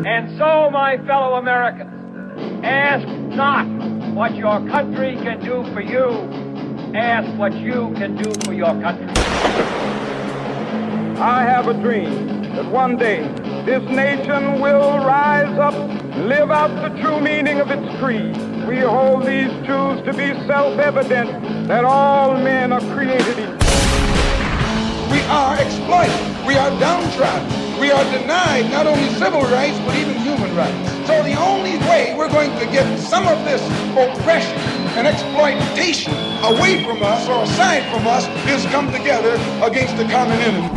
And so, my fellow Americans, ask not what your country can do for you. Ask what you can do for your country. I have a dream that one day this nation will rise up, live out the true meaning of its creed. We hold these truths to be self-evident, that all men are created equal. We are exploited. We are downtrodden. We are denied not only civil rights, but even human rights. So the only way we're going to get some of this oppression and exploitation away from us or aside from us is come together against the common enemy.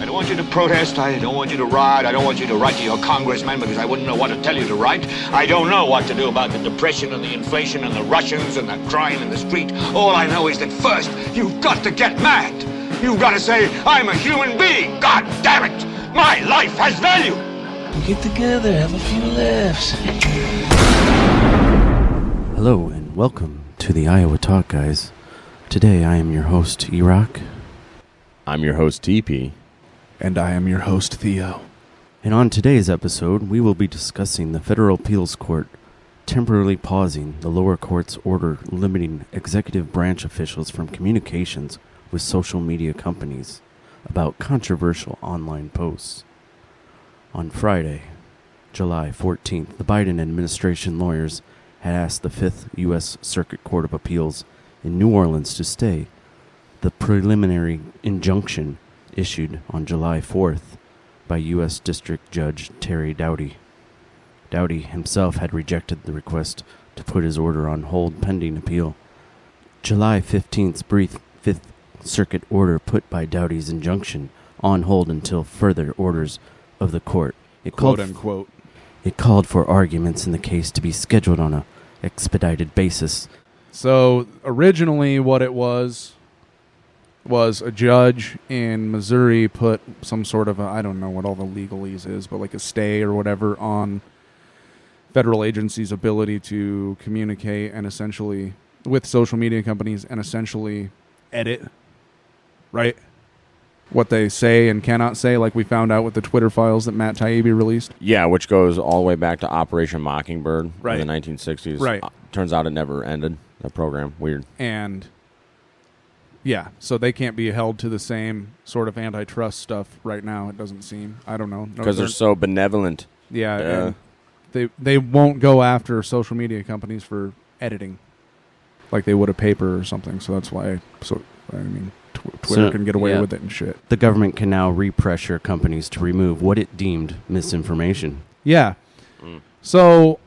I don't want you to protest. I don't want you to riot. I don't want you to write to your congressman because I wouldn't know what to tell you to write. I don't know what to do about the depression and the inflation and the Russians and the crime in the street. All I know is that first, you've got to get mad. You've got to say, I'm a human being. God damn it. My life has value. Get together, have a few laughs. Hello and welcome to the Iowa Talk Guys. Today I am your host, Erock. I'm your host, Teepee. And I am your host, Theo. And on today's episode, we will be discussing the Federal Appeals Court temporarily pausing the lower court's order limiting executive branch officials from communications with social media companies about controversial online posts. On Friday, July 14th, the Biden administration lawyers had asked the Fifth U.S. Circuit Court of Appeals in New Orleans to stay the preliminary injunction issued on July 4th by U.S. District Judge Terry Doughty. Doughty himself had rejected the request to put his order on hold pending appeal. July 15th's brief Fifth Circuit order put by Doughty's injunction on hold until further orders of the court. It Quote unquote. It called for arguments in the case to be scheduled on an expedited basis. So originally what it was a judge in Missouri put some sort of I don't know what all the legalese is, but like a stay or whatever on federal agencies' ability to communicate and essentially with social media companies and essentially edit, right? What they say and cannot say, like we found out with the Twitter files that Matt Taibbi released. Yeah, which goes all the way back to Operation Mockingbird Right. in the 1960s. Right. Turns out it never ended, that program. Weird. And yeah, so they can't be held to the same sort of antitrust stuff right now, it doesn't seem. I don't know. Because they're so benevolent. Yeah, and they won't go after social media companies for editing like they would a paper or something. So that's why, Twitter can get away with it and shit. The government can now re-pressure companies to remove what it deemed misinformation. Yeah. So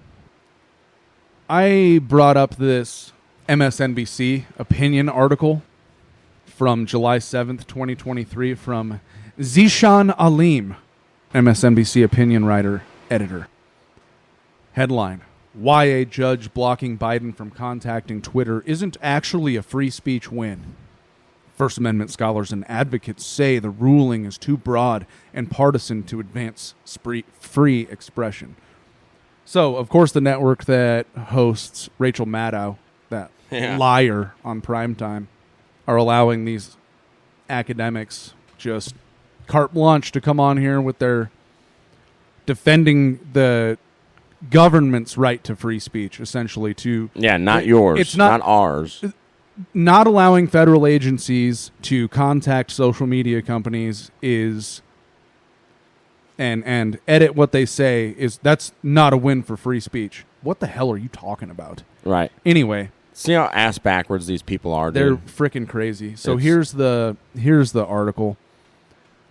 I brought up this MSNBC opinion article from July 7th, 2023 from Zishan Alim, MSNBC opinion writer, editor. Headline: Why a judge blocking Biden from contacting Twitter isn't actually a free speech win. First Amendment scholars and advocates say the ruling is too broad and partisan to advance free expression. So, of course, the network that hosts Rachel Maddow, that liar on primetime, are allowing these academics just carte blanche to come on here with their defending the government's right to free speech, essentially. Not yours. It's not ours. Not allowing federal agencies to contact social media companies is and edit what they say that's not a win for free speech. What the hell are you talking about? Right. Anyway, see how ass backwards these people are. They're freaking crazy. So here's the article.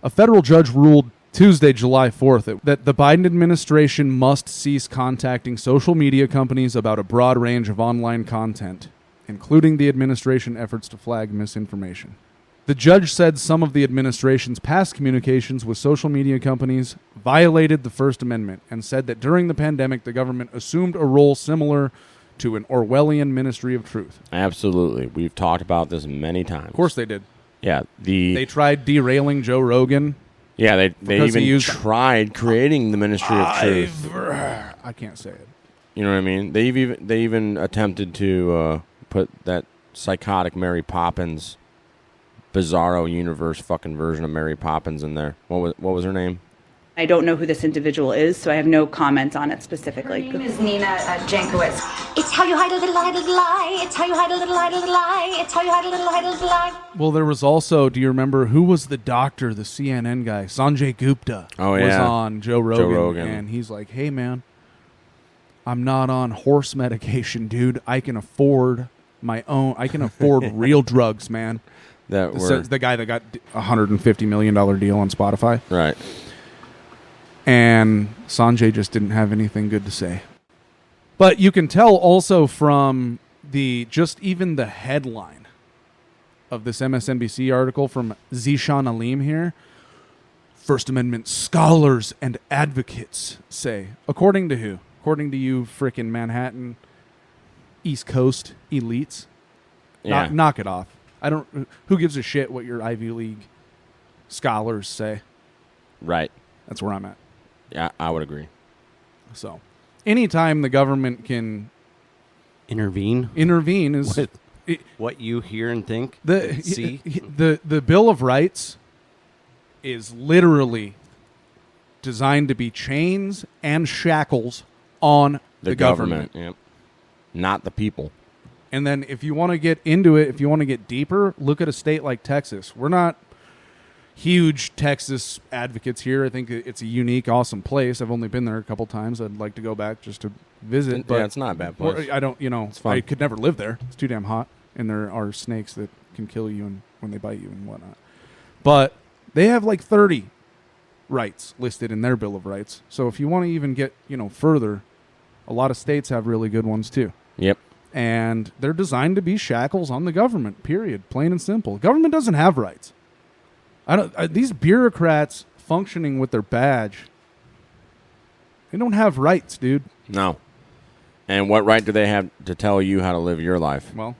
A federal judge ruled Tuesday, July 4th, that the Biden administration must cease contacting social media companies about a broad range of online content, including the administration efforts to flag misinformation. The judge said some of the administration's past communications with social media companies violated the First Amendment and said that during the pandemic, the government assumed a role similar to an Orwellian ministry of truth. Absolutely. We've talked about this many times. Of course they did. Yeah. They tried derailing Joe Rogan. Yeah, they even tried creating the ministry of truth. I can't say it. You know what I mean? They even attempted to put that psychotic Mary Poppins bizarro universe fucking version of Mary Poppins in there. What was her name? I don't know who this individual is, so I have no comment on it specifically. Her name is Nina Jankowicz. It's how you hide a little lie. It's how you hide a little lie. It's how you hide a little lie. Well, there was also, do you remember, who was the doctor, the CNN guy? Sanjay Gupta was on Joe Rogan. And he's like, hey, man, I'm not on horse medication, dude. I can afford real drugs, man. The guy that got a $150 million deal on Spotify. Right. And Sanjay just didn't have anything good to say. But you can tell also from even the headline of this MSNBC article from Zishan Alim here, First Amendment scholars and advocates say, according to who? According to you frickin' Manhattan East Coast elites? Yeah. Knock it off. Who gives a shit what your Ivy League scholars say? Right. That's where I'm at. Yeah, I would agree. So, anytime the government can intervene is what you hear and think. See the Bill of Rights is literally designed to be chains and shackles on the government. Yep. Not the people. And then if you want to get into it, if you want to get deeper, look at a state like Texas. We're not huge Texas advocates here. I think it's a unique, awesome place. I've only been there a couple times. I'd like to go back just to visit. But it's not a bad place. I don't, it's fun. I could never live there. It's too damn hot, and there are snakes that can kill you and when they bite you and whatnot. But they have like 30 rights listed in their Bill of Rights. So if you want to even get further, a lot of states have really good ones too. Yep. And they're designed to be shackles on the government. Period. Plain and simple. Government doesn't have rights. These bureaucrats functioning with their badge, they don't have rights, dude. No. And what right do they have to tell you how to live your life? Well,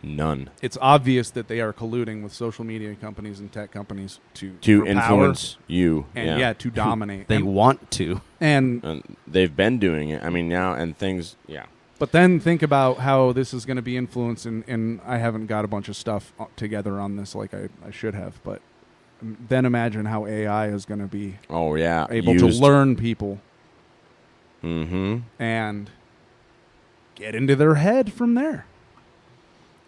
none. It's obvious that they are colluding with social media companies and tech companies to influence you. And to dominate. They want to. And they've been doing it. I mean, now and things, But then think about how this is going to be influenced, and I haven't got a bunch of stuff together on this like I should have, but then imagine how AI is going to be able to learn people and get into their head from there.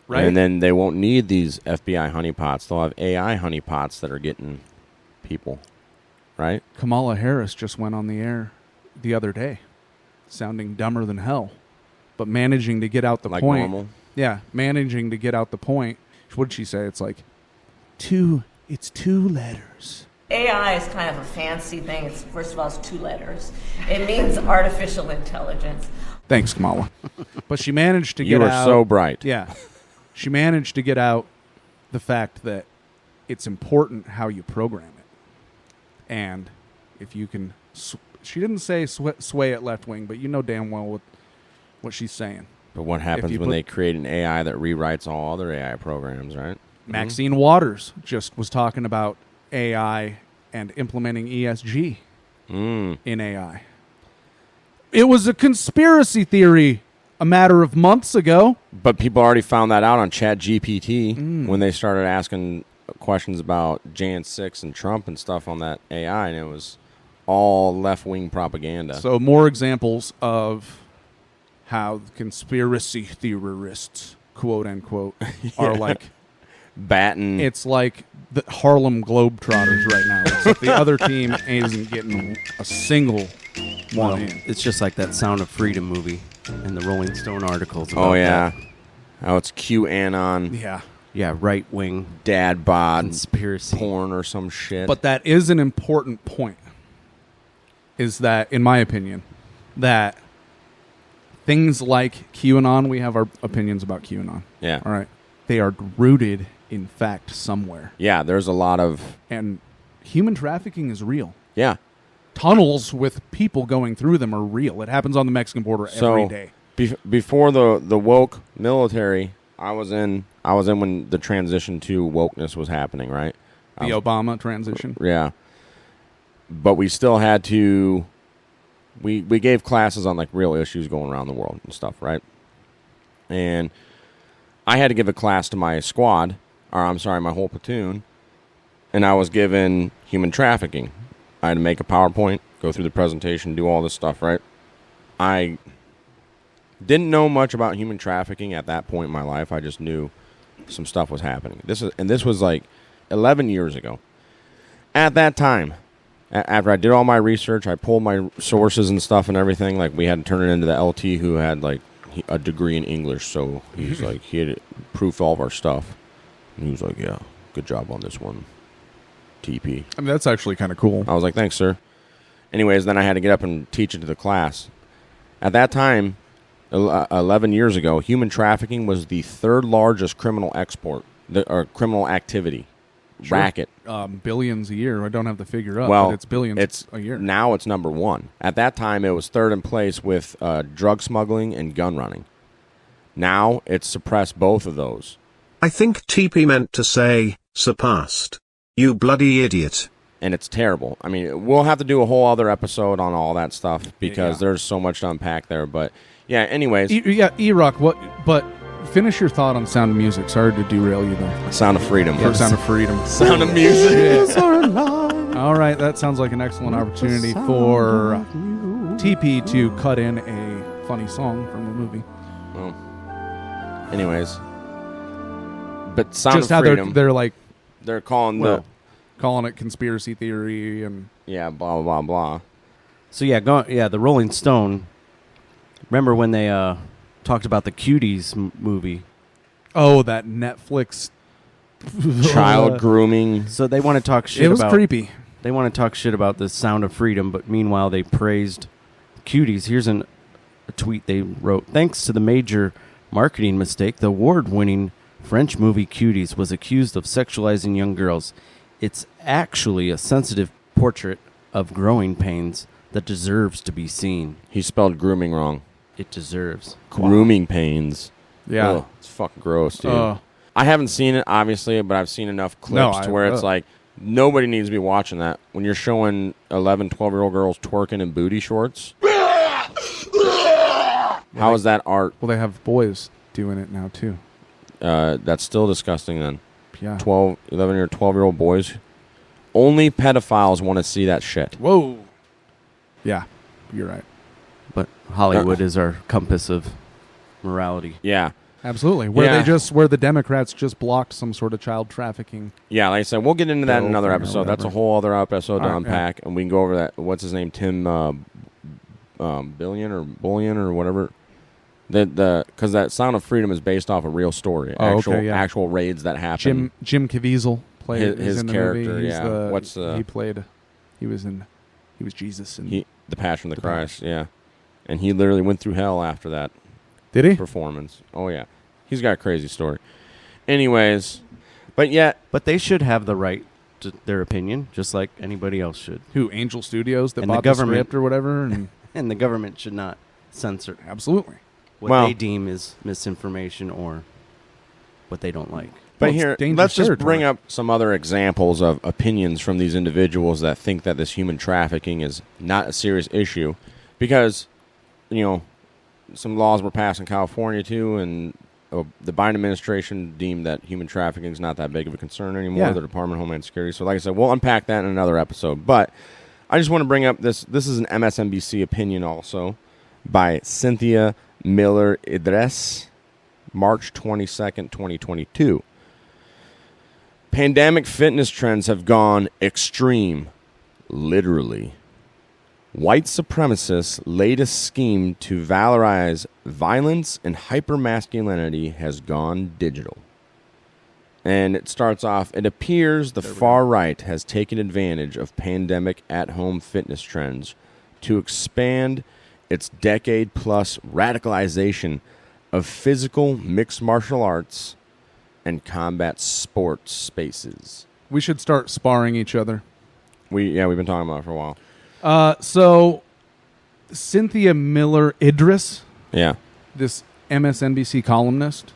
Right? And then they won't need these FBI honeypots. They'll have AI honeypots that are getting people, right? Kamala Harris just went on the air the other day, sounding dumber than hell. But managing to get out the like point. Normal. Yeah, managing to get out the point. What did she say? It's like it's 2 letters. AI is kind of a fancy thing. First of all, it's 2 letters. It means artificial intelligence. Thanks, Kamala. But she managed to get out. You are so bright. Yeah. She managed to get out the fact that it's important how you program it. And if you can... she didn't say sway it left wing, but you know damn well what she's saying. But what happens when they create an AI that rewrites all other AI programs, right? Maxine Waters just was talking about AI and implementing ESG in AI. It was a conspiracy theory a matter of months ago. But people already found that out on ChatGPT when they started asking questions about Jan 6 and Trump and stuff on that AI, and it was all left-wing propaganda. So more examples of how conspiracy theorists, quote unquote, are like batting. It's like the Harlem Globetrotters right now. Except the other team isn't getting a single one in. It's just like that Sound of Freedom movie and the Rolling Stone articles about that. How it's QAnon. Yeah, right-wing dad bod conspiracy porn or some shit. But that is an important point. Is that, in my opinion, that things like QAnon, we have our opinions about QAnon. Yeah. All right. They are rooted in fact somewhere. Yeah, there's a lot of... And human trafficking is real. Yeah. Tunnels with people going through them are real. It happens on the Mexican border every day. Before the woke military, I was in when the transition to wokeness was happening, right? The Obama transition. Yeah. But we still had to... We gave classes on like real issues going around the world and stuff, right? And I had to give a class to my squad my whole platoon, and I was given human trafficking. I had to make a PowerPoint, go through the presentation, do all this stuff, right? I didn't know much about human trafficking at that point in my life. I just knew some stuff was happening. This was like 11 years ago. At that time, after I did all my research, I pulled my sources and stuff and everything. Like, we had to turn it into the LT who had like a degree in English, so he's like, he had proofed all of our stuff. And he was like, yeah, good job on this one, Teepee. I mean, that's actually kind of cool. I was like, thanks, sir. Anyways, then I had to get up and teach it to the class. At that time, 11 years ago, human trafficking was the third largest criminal export, or criminal activity. Sure. Racket. Billions a year. I don't have the figure up, well, but it's billions a year. Now it's number one. At that time, it was third in place with drug smuggling and gun running. Now it's suppressed both of those. I think Teepee meant to say, surpassed. You bloody idiot. And it's terrible. I mean, we'll have to do a whole other episode on all that stuff because there's so much to unpack there. But, yeah, anyways. Erock, but finish your thought on Sound of Music. Sorry to derail you there. Sound of Freedom. Yes. Sound of Freedom. Sound of Music. All right, that sounds like an excellent opportunity for Teepee to cut in a funny song from the movie. Well, anyways. But Sound just of how Freedom. They're like... They're calling it conspiracy theory and... Yeah, blah, blah, blah. So, the Rolling Stone, remember when they talked about the Cuties movie? Oh, that Netflix... Child grooming. So they want to talk shit about... It was creepy. They want to talk shit about the Sound of Freedom, but meanwhile they praised Cuties. Here's a tweet they wrote. Thanks to the major marketing mistake, the award-winning French movie Cuties was accused of sexualizing young girls. It's actually a sensitive portrait of growing pains that deserves to be seen. He spelled grooming wrong. It deserves. Grooming pains. Yeah. Ugh, it's fucking gross, dude. I haven't seen it, obviously, but I've seen enough clips to where it's like, nobody needs to be watching that. When you're showing 11, 12-year-old girls twerking in booty shorts. How is that art? Well, they have boys doing it now, too. That's still disgusting then. Yeah. 11 or 12-year-old boys. Only pedophiles want to see that shit. Whoa. Yeah, you're right. But Hollywood is our compass of morality. Yeah. Absolutely. Where the Democrats just blocked some sort of child trafficking. Yeah, like I said, we'll get into that in another episode. That's a whole other episode to unpack, and we can go over that. What's his name? Tim Billion or Bullion or whatever. Because that Sound of Freedom is based off a real story. Actual raids that happened. Jim Caviezel played his in the character. movie. He was Jesus in the Passion of the Christ. Yeah, and he literally went through hell after that. Did he? Performance. Oh yeah, he's got a crazy story. Anyways, but they should have the right to their opinion, just like anybody else should. Who? Angel Studios that bought the script or whatever, and the government should not censor. Absolutely. What they deem is misinformation or what they don't like. But here, let's just bring up some other examples of opinions from these individuals that think that this human trafficking is not a serious issue. Because, some laws were passed in California, too, and the Biden administration deemed that human trafficking is not that big of a concern anymore, the Department of Homeland Security. So, like I said, we'll unpack that in another episode. But I just want to bring up this. This is an MSNBC opinion also by Cynthia Miller Idris, March 22nd, 2022. Pandemic fitness trends have gone extreme, literally. White supremacists' latest scheme to valorize violence and hypermasculinity has gone digital. And it starts off, it appears the far right has taken advantage of pandemic at-home fitness trends to expand its decade-plus radicalization of physical mixed martial arts and combat sports spaces. We should start sparring each other. We've been talking about it for a while. So Cynthia Miller Idris, this MSNBC columnist,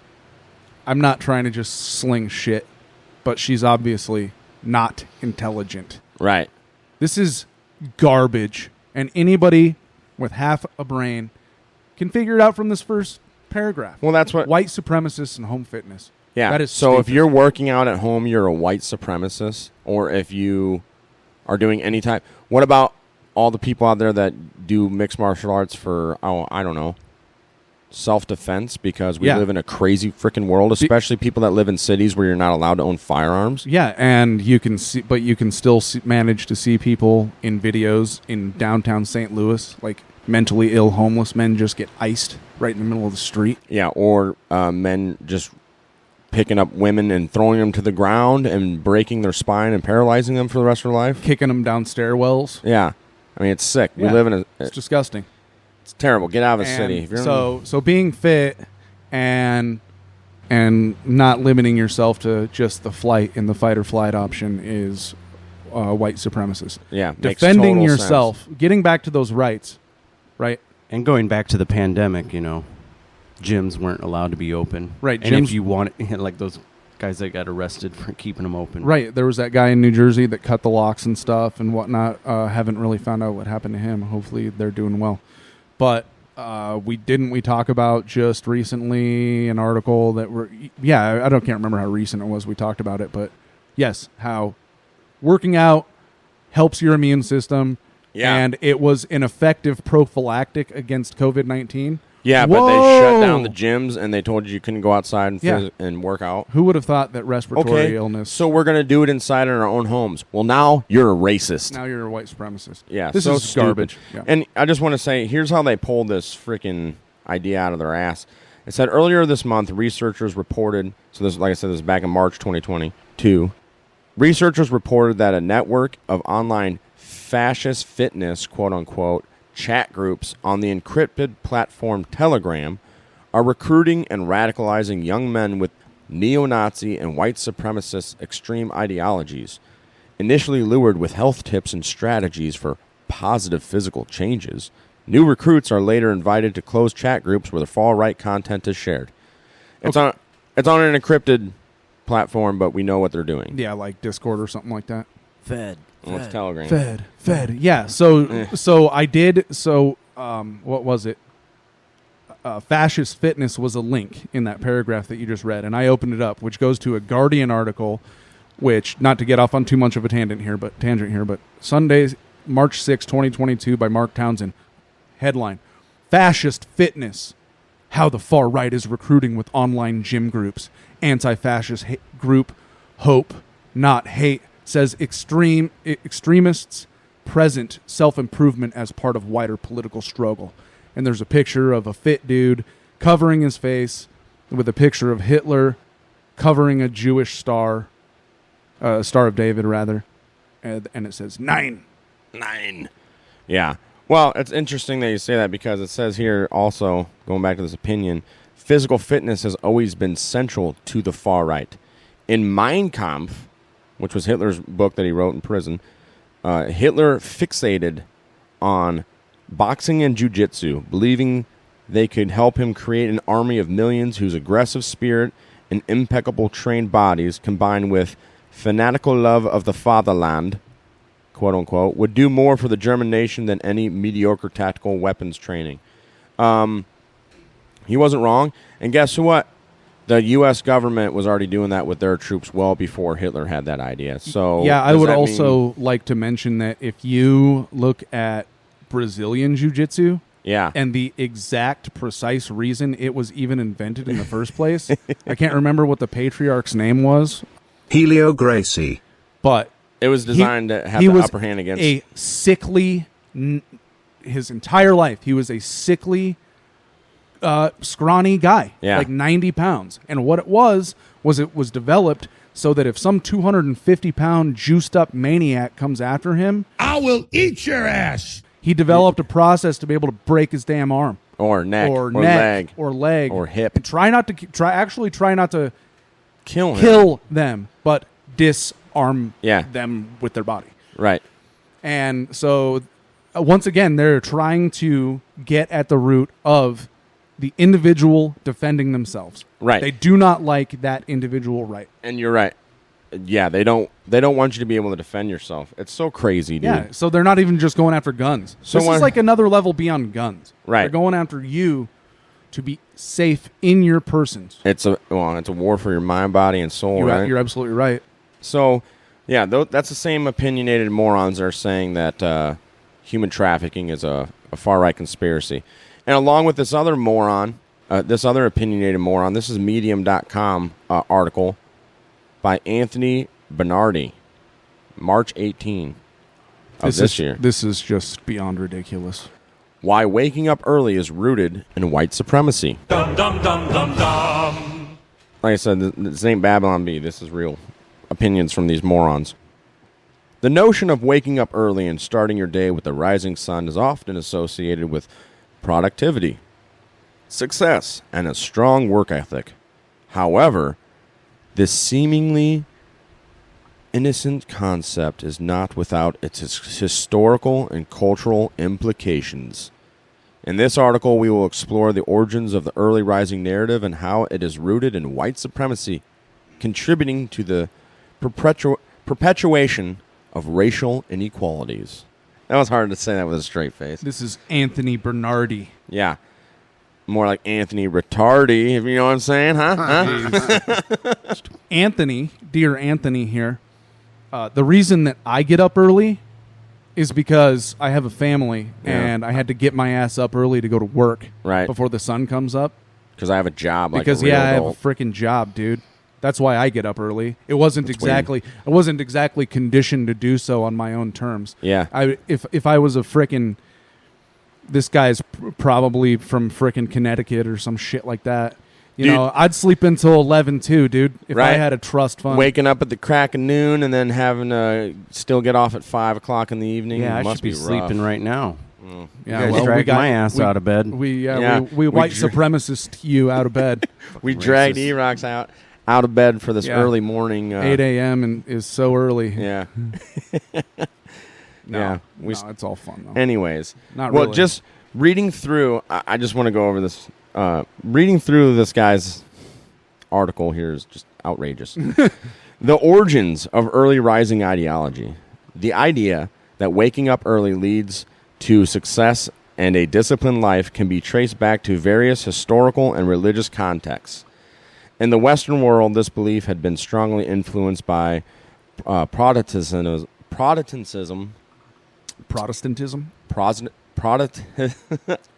I'm not trying to just sling shit, but she's obviously not intelligent. Right. This is garbage, and anybody with half a brain can figure it out from this first paragraph. Well, that's what white supremacists and home fitness. Yeah. That is so stupid. if you're working out at home, you're a white supremacist, or if you are doing any type. What about all the people out there that do mixed martial arts for, I don't know, self-defense, because we live in a crazy freaking world, especially people that live in cities where you're not allowed to own firearms. Yeah, and you can see, but you can still manage to see people in videos in downtown St. Louis, like mentally ill homeless men just get iced right in the middle of the street. Yeah, or men just picking up women and throwing them to the ground and breaking their spine and paralyzing them for the rest of their life. Kicking them down stairwells. Yeah. I mean, it's sick. Yeah. We live in a... It's disgusting. It's terrible. Get out of the city. If you're So being fit and not limiting yourself to just the flight and the fight or flight option is white supremacist. Yeah, defending makes total yourself, sense. getting back to those rights, right? And going back to the pandemic, gyms weren't allowed to be open. Right. And gyms, if you want it, like those guys that got arrested for keeping them open. Right. There was that guy in New Jersey that cut the locks and stuff and whatnot. Haven't really found out what happened to him. Hopefully they're doing well. But we talk about just recently an article that can't remember how recent it was we talked about it, but yes, how working out helps your immune system. Yeah. And it was an effective prophylactic against COVID-19. Yeah, Whoa! but they shut down the gyms and they told you couldn't go outside and work out. Who would have thought that respiratory illness... So we're going to do it inside in our own homes. Well, now you're a racist. Now you're a white supremacist. Yeah, this so is stupid. garbage. Yeah. And I just want to say, here's how they pulled this freaking idea out of their ass. It said earlier this month, researchers reported, so this, like I said, this is back in March 2022, researchers reported that a network of online fascist fitness, quote-unquote, chat groups on the encrypted platform Telegram are recruiting and radicalizing young men with neo-Nazi and white supremacist extreme ideologies. Initially lured with health tips and strategies for positive physical changes, new recruits are later invited to closed chat groups where the far-right content is shared. It's on an encrypted platform, but we know what they're doing. Yeah, like Discord or something like that. Fed. What's Telegram? Fed. Yeah. So I did. So what was it? Fascist fitness was a link in that paragraph that you just read, and I opened it up, which goes to a Guardian article, which, not to get off on too much of a tangent here, but Sunday, March 6, 2022, by Mark Townsend. Headline: Fascist fitness: how the far right is recruiting with online gym groups. Anti-fascist group Hope, Not Hate, says extremists present self-improvement as part of wider political struggle. And there's a picture of a fit dude covering his face with a picture of Hitler covering a Jewish star, Star of David, rather. And it says 9. Yeah. Well, it's interesting that you say that, because it says here also, going back to this opinion, physical fitness has always been central to the far right. In Mein Kampf, which was Hitler's book that he wrote in prison, Hitler fixated on boxing and jiu-jitsu, believing they could help him create an army of millions whose aggressive spirit and impeccable trained bodies, combined with fanatical love of the fatherland, quote-unquote, would do more for the German nation than any mediocre tactical weapons training. He wasn't wrong. And guess what? The U.S. government was already doing that with their troops well before Hitler had that idea. So yeah, I would also like to mention that if you look at Brazilian Jiu-Jitsu, and the exact precise reason it was even invented in the first place, I can't remember what the patriarch's name was. Helio Gracie. But it was designed to have the upper hand against... a sickly... his entire life, he was a sickly... scrawny guy, like 90 pounds. And what it was it was developed so that if some 250-pound juiced-up maniac comes after him, I will eat your ass. He developed a process to be able to break his damn arm, or neck, or leg, or hip, and try not to kill them, but disarm them with their body. Right. And so, once again, they're trying to get at the root of the individual defending themselves. Right. They do not like that individual right. And you're right. Yeah, they don't want you to be able to defend yourself. It's so crazy, dude. Yeah, so they're not even just going after guns. So this is like another level beyond guns. Right. They're going after you to be safe in your persons. It's a war for your mind, body, and soul, right? You're absolutely right. So, yeah, that's the same opinionated morons that are saying that human trafficking is a far-right conspiracy. And along with this other moron, this other opinionated moron, this is Medium.com article by Anthony Bernardi, March 18 of this year. This is just beyond ridiculous. Why waking up early is rooted in white supremacy. Dum dum dum dum dum. Like I said, this ain't Babylon B. This is real opinions from these morons. The notion of waking up early and starting your day with the rising sun is often associated with productivity, success, and a strong work ethic. However, this seemingly innocent concept is not without its historical and cultural implications. In this article, we will explore the origins of the early rising narrative and how it is rooted in white supremacy, contributing to the perpetuation of racial inequalities. That was hard to say that with a straight face. This is Anthony Bernardi. Yeah. More like Anthony Retardi, if you know what I'm saying, huh? Anthony, dear Anthony here, the reason that I get up early is because I have a family, and I had to get my ass up early to go to work before the sun comes up. Because I have a job like because, a real I have a adult. freaking job, dude. That's why I get up early. I wasn't exactly conditioned to do so on my own terms. Yeah. If I was a freaking, this guy's probably from freaking Connecticut or some shit like that. You know, I'd sleep until 11 too, dude. If I had a trust fund. Waking up at the crack of noon and then having to still get off at 5 o'clock in the evening. Yeah, I must should be rough. sleeping right now. Yeah, you guys dragged my ass out of bed. We white supremacist you out of bed. We dragged Erock's out of bed for this early morning. 8 a.m. and is so early. Yeah. No, it's all fun though. Anyways. Not well, really. just reading through, I just want to go over this. Reading through this guy's article here is just outrageous. The origins of early rising ideology. The idea that waking up early leads to success and a disciplined life can be traced back to various historical and religious contexts. In the Western world, this belief had been strongly influenced by Protestantism.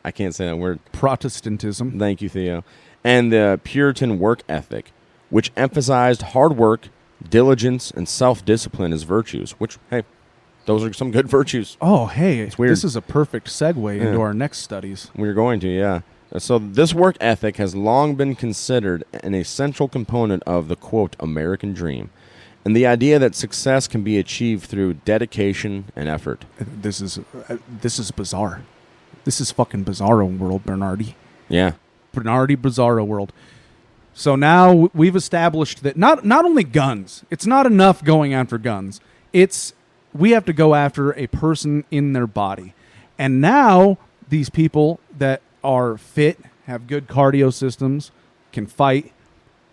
I can't say that word. Protestantism. Thank you, Theo. And the Puritan work ethic, which emphasized hard work, diligence, and self-discipline as virtues, which, hey, those are some good virtues. Oh, hey, it's weird. This is a perfect segue into our next studies. We're going to, yeah. So this work ethic has long been considered an essential component of the, quote, American dream, and the idea that success can be achieved through dedication and effort. This is bizarre. This is fucking bizarro world, Bernardi. Yeah. Bernardi bizarro world. So now we've established that not only guns, it's not enough going after guns. We have to go after a person in their body. And now these people that are fit, have good cardio systems, can fight.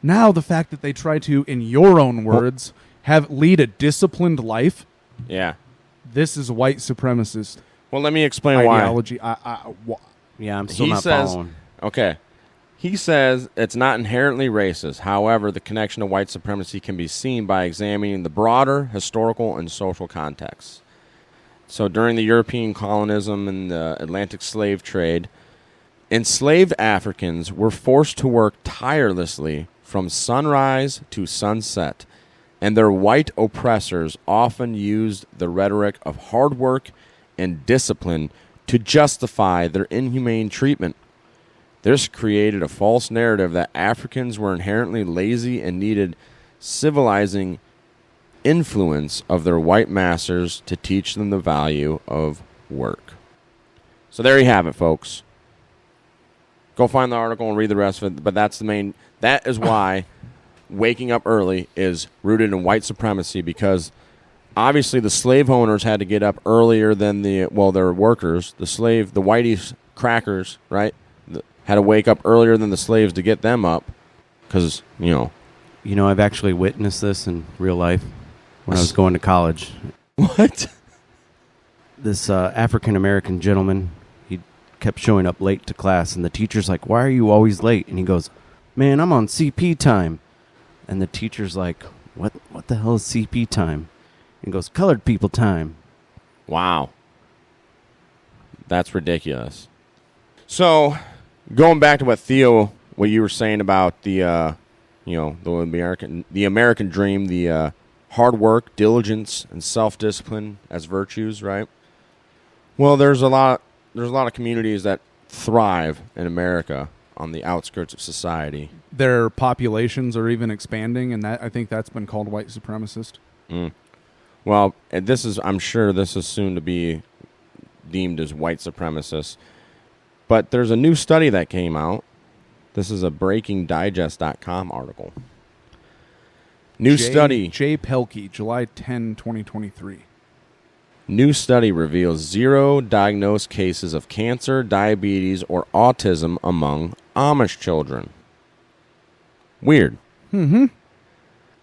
Now the fact that they try to, in your own words, lead a disciplined life. Yeah. This is white supremacist. Well, let me explain ideology. Yeah, I'm still not following. Okay. He says it's not inherently racist. However, the connection to white supremacy can be seen by examining the broader historical and social context. So during the European colonism and the Atlantic slave trade, enslaved Africans were forced to work tirelessly from sunrise to sunset, and their white oppressors often used the rhetoric of hard work and discipline to justify their inhumane treatment. This created a false narrative that Africans were inherently lazy and needed civilizing influence of their white masters to teach them the value of work. So there you have it, folks. Go find the article and read the rest of it, but that is why waking up early is rooted in white supremacy, because obviously the slave owners had to get up earlier than their workers. The whitey crackers, right? Had to wake up earlier than the slaves to get them up because, I've actually witnessed this in real life when I was going to college. What? This African-American gentleman, he'd kept showing up late to class, and the teacher's like, "Why are you always late?" And he goes, "Man, I'm on CP time." And the teacher's like, What the hell is CP time? And he goes, "Colored people time." Wow. That's ridiculous. So, going back to what you were saying about the American dream, the hard work, diligence, and self-discipline as virtues, right? Well, there's a lot of communities that thrive in America on the outskirts of society. Their populations are even expanding, and I think that's been called white supremacist. Well, I'm sure this is soon to be deemed as white supremacist. But there's a new study that came out. This is a BreakingDigest.com article. Study. Jay Pelkey, July 10, 2023. New study reveals 0 diagnosed cases of cancer, diabetes, or autism among Amish children. Weird. Mm-hmm.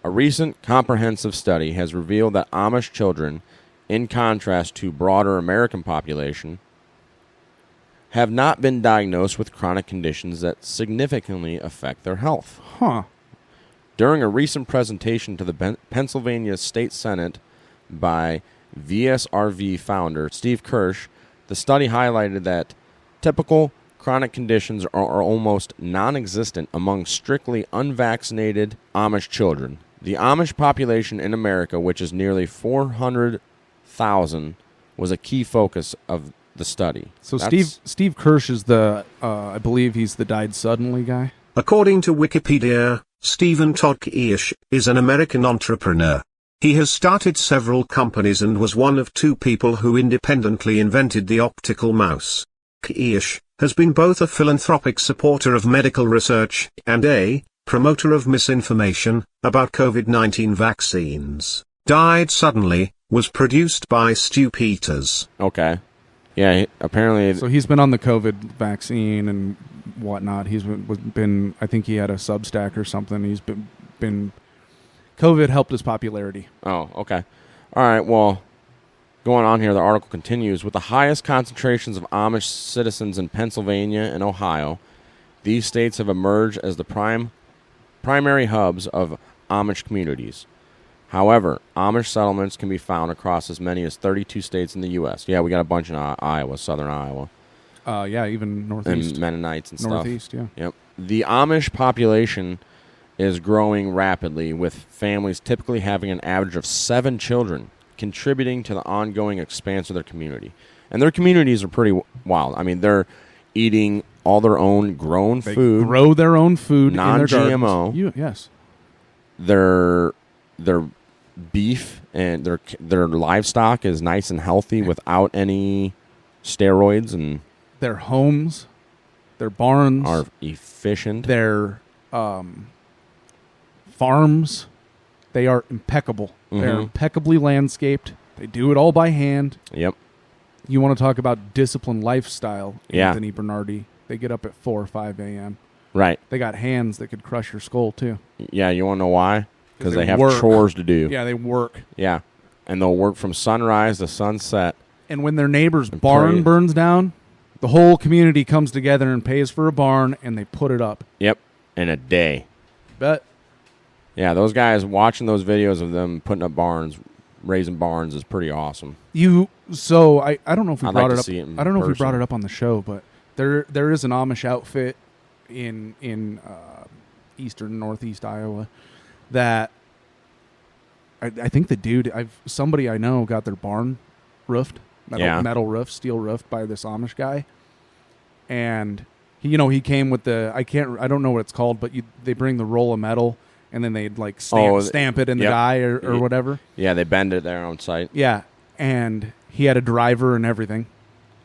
A recent comprehensive study has revealed that Amish children, in contrast to broader American population, have not been diagnosed with chronic conditions that significantly affect their health. Huh. During a recent presentation to the Pennsylvania State Senate by VSRV founder Steve Kirsch, the study highlighted that typical chronic conditions are almost non-existent among strictly unvaccinated Amish children. The Amish population in America, which is nearly 400,000, was a key focus of the study. So Steve Kirsch is I believe he's the died suddenly guy? According to Wikipedia, Stephen Todd-Keish is an American entrepreneur. He has started several companies and was one of 2 people who independently invented the optical mouse. Keish has been both a philanthropic supporter of medical research and a promoter of misinformation about COVID-19 vaccines. Died Suddenly was produced by Stu Peters. Okay. Yeah, apparently. So he's been on the COVID vaccine and whatnot. He's been I think he had a Substack or something. He's been COVID helped his popularity. Oh, okay. All right, well, going on here, the article continues. With the highest concentrations of Amish citizens in Pennsylvania and Ohio, these states have emerged as the primary hubs of Amish communities. However, Amish settlements can be found across as many as 32 states in the U.S. Yeah, we got a bunch in Iowa, southern Iowa. Yeah, even northeast. And Mennonites and stuff. Northeast, yeah. Yep. The Amish population is growing rapidly, with families typically having an average of 7 children, contributing to the ongoing expansion of their community. And their communities are pretty wild. I mean, they're eating all their own grown food. They grow their own food non-GMO. In their gardens. Yes. Their beef and their livestock is nice and healthy without any steroids, and their homes, their barns are efficient. Their farms, they are impeccable. Mm-hmm. They're impeccably landscaped. They do it all by hand. Yep. You want to talk about disciplined lifestyle, yeah. Anthony Bernardi. They get up at 4 or 5 a.m. Right. They got hands that could crush your skull, too. Yeah, you want to know why? Because they have work. chores to do. Yeah, they work. Yeah. And they'll work from sunrise to sunset. And when their neighbor's barn burns down, the whole community comes together and pays for a barn, and they put it up. Yep. In a day. Bet. Yeah, those guys, watching those videos of them putting up barns, raising barns, is pretty awesome. I don't know if we brought it up. I don't know if we brought it up on the show, but there is an Amish outfit in eastern northeast Iowa that I think the dude somebody I know got their barn roofed, metal roof, steel roofed by this Amish guy, and he came with I don't know what it's called, but they bring the roll of metal. And then they'd like stamp it in the die or whatever. Yeah, they bend it there on site. Yeah, and he had a driver and everything.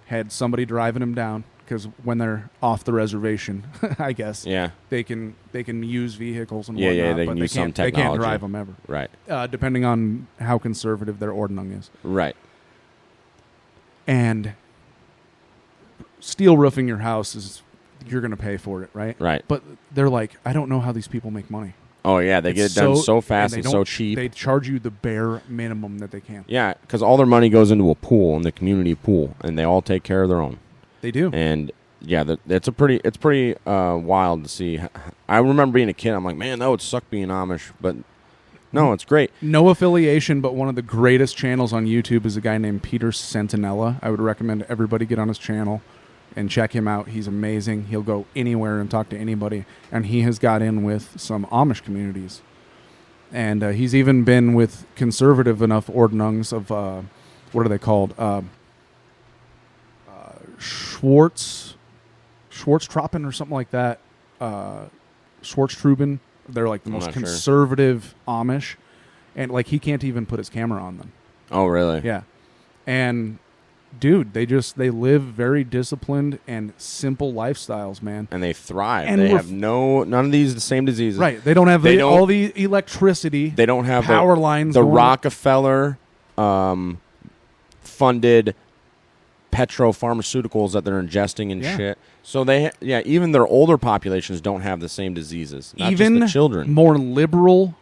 Had somebody driving him down because when they're off the reservation, I guess. Yeah. They can use vehicles and whatnot. Yeah, they can use some technology. They can't drive them ever. Right. Depending on how conservative their ordnung is. Right. And steel roofing your house you're going to pay for it, right? Right. But they're like, I don't know how these people make money. Oh, yeah, they get it done so fast and so cheap. They charge you the bare minimum that they can. Yeah, because all their money goes into a pool, in the community pool, and they all take care of their own. They do. And yeah, it's pretty wild to see. I remember being a kid. I'm like, man, that would suck being Amish, but no, it's great. No affiliation, but one of the greatest channels on YouTube is a guy named Peter Sentinella. I would recommend everybody get on his channel and check him out. He's amazing. He'll go anywhere and talk to anybody, and he has got in with some Amish communities. And he's even been with conservative enough ordnungs of, what are they called? Schwarztroppen or something like that. Schwarztruben. They're like the most conservative Amish. And like he can't even put his camera on them. Oh, really? Yeah. And dude, they live very disciplined and simple lifestyles, man. And they thrive. And they have none of these the same diseases. Right. They don't have all the electricity. They don't have power lines. The Rockefeller funded petropharmaceuticals that they're ingesting and shit. So even their older populations don't have the same diseases. Not even just the children. More liberal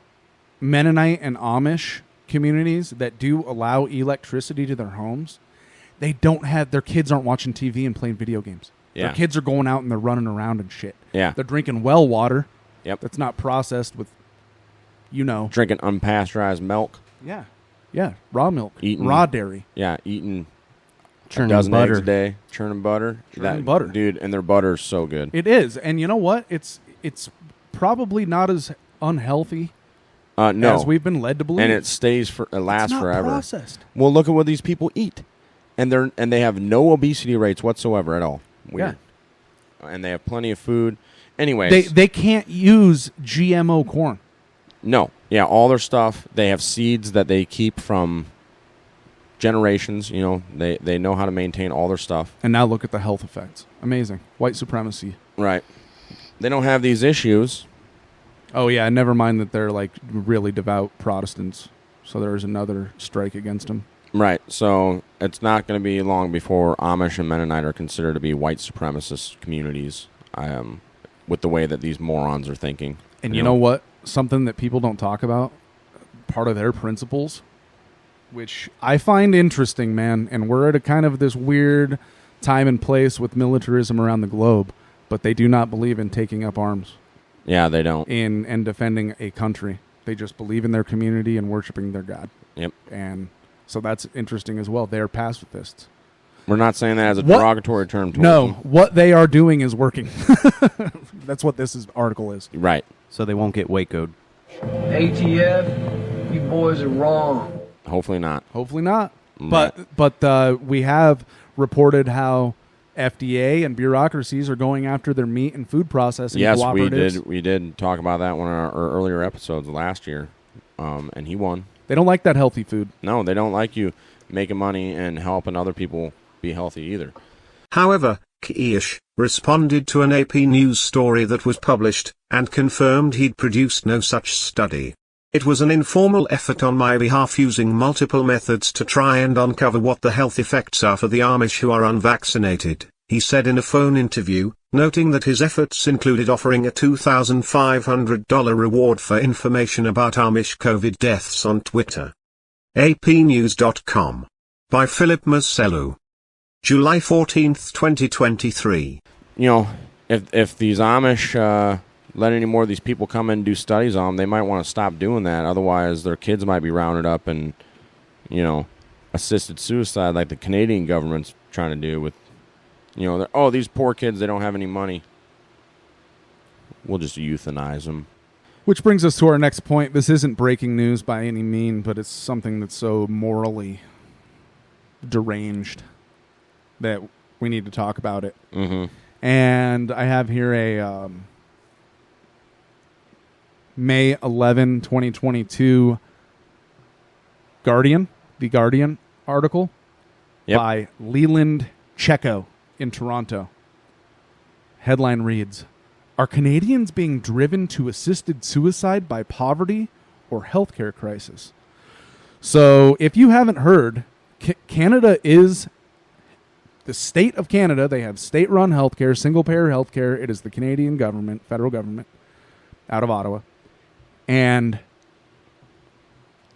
Mennonite and Amish communities that do allow electricity to their homes, they don't have their kids aren't watching TV and playing video games. Yeah. Their kids are going out and they're running around and shit. Yeah. They're drinking well water. Yep. That's not processed with, drinking unpasteurized milk. Yeah. Yeah. Raw milk. Eating raw dairy. Yeah. Eating churning a dozen butter. eggs a day. Churning butter. Butter. Dude, and their butter's so good. It is. And you know what? It's probably not as unhealthy no. as we've been led to believe. And it lasts forever. Processed. Well, look at what these people eat. And they have no obesity rates whatsoever at all. Weird. Yeah. And they have plenty of food. Anyways. They can't use GMO corn. No. Yeah, all their stuff. They have seeds that they keep from generations. They know how to maintain all their stuff. And now look at the health effects. Amazing. White supremacy. Right. They don't have these issues. Oh, yeah. Never mind that they're like really devout Protestants. So there's another strike against them. Right. So it's not going to be long before Amish and Mennonite are considered to be white supremacist communities with the way that these morons are thinking. And you know what? Something that people don't talk about, part of their principles, which I find interesting, man, and we're at a kind of this weird time and place with militarism around the globe, but they do not believe in taking up arms. Yeah, they don't. And defending a country. They just believe in their community and worshiping their God. Yep. And so that's interesting as well. They're pacifists. We're not saying that as a derogatory term. No, what they are doing is working. That's what this article is. Right. So they won't get Waco'd. ATF, you boys are wrong. Hopefully not. Hopefully not. But we have reported how FDA and bureaucracies are going after their meat and food processing cooperatives. Yes, we did talk about that one in our earlier episodes last year, and he won. They don't like that healthy food. No, they don't like you making money and helping other people be healthy either. However, Keish responded to an AP News story that was published, and confirmed he'd produced no such study. It was an informal effort on my behalf using multiple methods to try and uncover what the health effects are for the Amish who are unvaccinated, he said in a phone interview, noting that his efforts included offering a $2,500 reward for information about Amish COVID deaths on Twitter. APnews.com. By Philip Marcello. July 14th, 2023. If these Amish let any more of these people come in and do studies on them, they might want to stop doing that. Otherwise, their kids might be rounded up and, assisted suicide like the Canadian government's trying to do with, these poor kids, they don't have any money. We'll just euthanize them. Which brings us to our next point. This isn't breaking news by any mean, but it's something that's so morally deranged that we need to talk about it. Mm-hmm. And I have here a May 11, 2022 The Guardian article by Leland Checo in Toronto. Headline reads, "Are Canadians being driven to assisted suicide by poverty or healthcare crisis?" So if you haven't heard, Canada is the state of Canada. They have state-run healthcare, single-payer healthcare. It is the Canadian government, federal government, out of Ottawa. And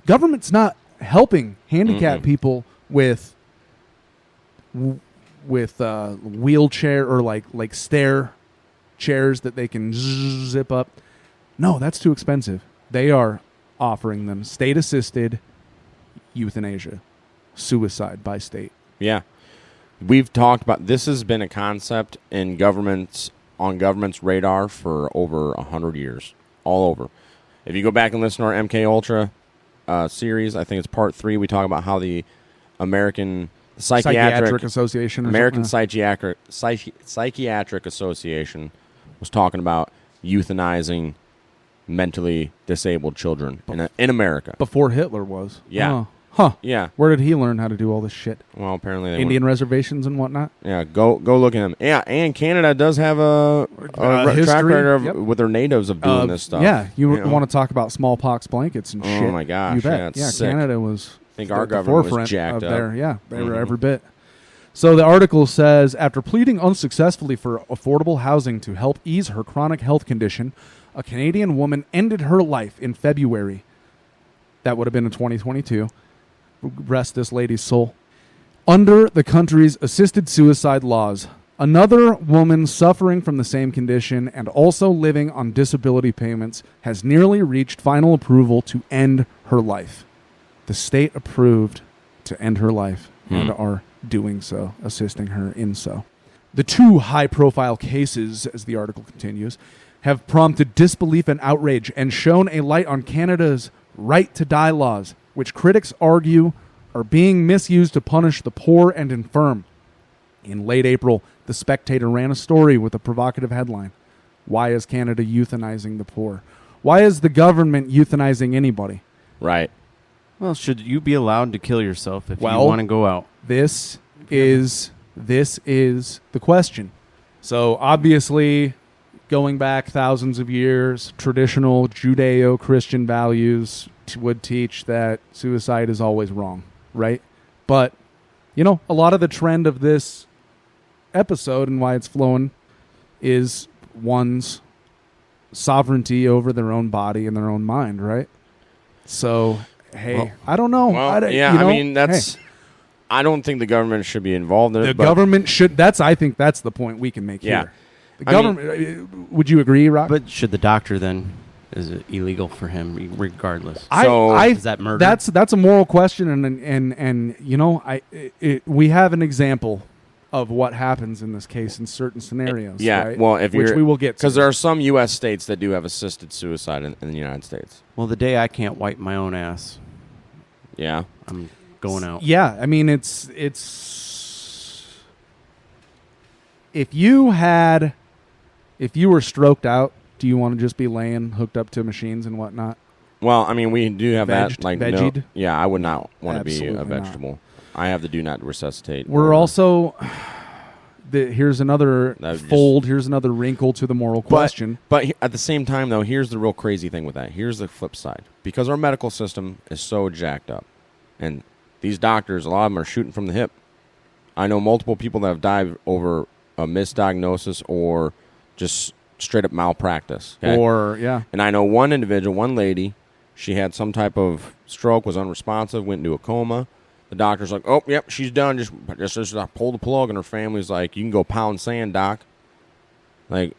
government's not helping handicapped people with wheelchair or like stair chairs that they can zip up. No, that's too expensive. They are offering them state-assisted euthanasia, suicide by state. Yeah. We've talked about this. Has been a concept in government's radar for over 100 years, all over. If you go back and listen to our MK Ultra series, I think it's part 3. We talk about how the American Psychiatric Association, American Psychiatric Association was talking about euthanizing mentally disabled children in America before Hitler was. Yeah. Oh. Huh. Yeah. Where did he learn how to do all this shit? Well, apparently Indian reservations and whatnot. Yeah, go look at them. Yeah, and Canada does have a track record with their natives of doing this stuff. Yeah, you want to talk about smallpox blankets and shit. Oh my gosh, you bet. Yeah, sick. Canada was. I think our government was jacked up. They were every bit. So the article says, after pleading unsuccessfully for affordable housing to help ease her chronic health condition, a Canadian woman ended her life in February. That would have been in 2022. Rest this lady's soul. Under the country's assisted suicide laws, another woman suffering from the same condition and also living on disability payments has nearly reached final approval to end her life. The state approved to end her life and are doing so, assisting her in so. The 2 high-profile cases, as the article continues, have prompted disbelief and outrage and shone a light on Canada's right to die laws, which critics argue are being misused to punish the poor and infirm. In late April, The Spectator ran a story with a provocative headline. Why is Canada euthanizing the poor? Why is the government euthanizing anybody? Right. Well, should you be allowed to kill yourself if you want to go out? This is the question. So obviously, going back thousands of years, traditional Judeo-Christian values would teach that suicide is always wrong, right? But, a lot of the trend of this episode and why it's flowing is one's sovereignty over their own body and their own mind, right? So, hey, I don't know. Well, I don't think the government should be involved in it. The government should. I think that's the point we can make here. The government. Would you agree, Erock? But should the doctor then? Is it illegal for him regardless? Is that murder? That's a moral question, and we have an example of what happens in this case in certain scenarios. Yeah, right? well, which we will get to, because there are some U.S. states that do have assisted suicide in the United States. Well, the day I can't wipe my own ass, I'm going out. Yeah, I mean it's if you were stroked out. Do you want to just be laying hooked up to machines and whatnot? Well, I mean, we do have that. Like, veggied? No, I would not want to be a vegetable. I have the do not resuscitate. We're also here's another fold. Here's another wrinkle to the moral question. But at the same time, though, here's the real crazy thing with that. Here's the flip side. Because our medical system is so jacked up, and these doctors, a lot of them are shooting from the hip. I know multiple people that have died over a misdiagnosis or just straight up malpractice. Okay? And I know one individual, one lady, she had some type of stroke, was unresponsive, went into a coma. The doctor's like, oh, yep, she's done. Just pull the plug. And her family's like, you can go pound sand, doc. Like,